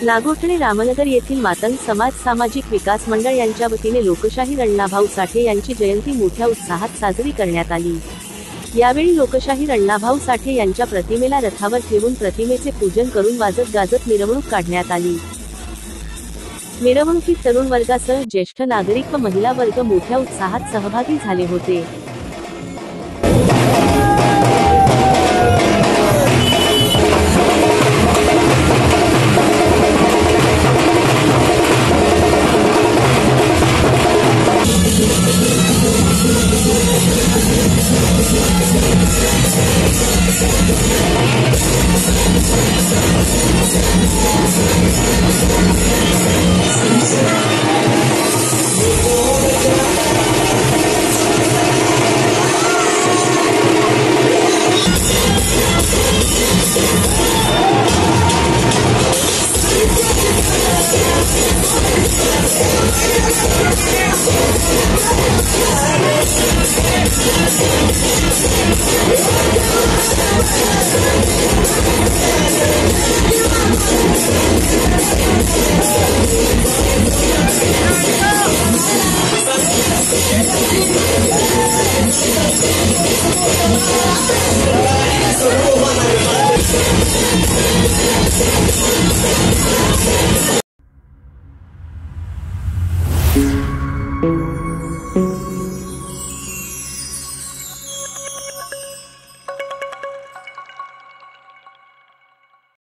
नागोठणे रामनगर येथील मातंग समाज सामाजिक विकास मंडळ यांच्या वतीने लोकशाहीर अण्णाभाऊ साठे यांची जयंती मोठ्या उत्साहात साजरी करण्यात आली। यावेळी लोकशाहीर अण्णाभाऊ साठे यांच्या प्रतिमेला रथावर ठेवून प्रतिमेचे पूजन करून वाजत गाजत मिरवणूक काढण्यात आली। मिरवणुकीत तरुण वर्गासह ज्येष्ठ नागरिक व महिला वर्ग मोठ्या उत्साहात सहभागी झाले होते।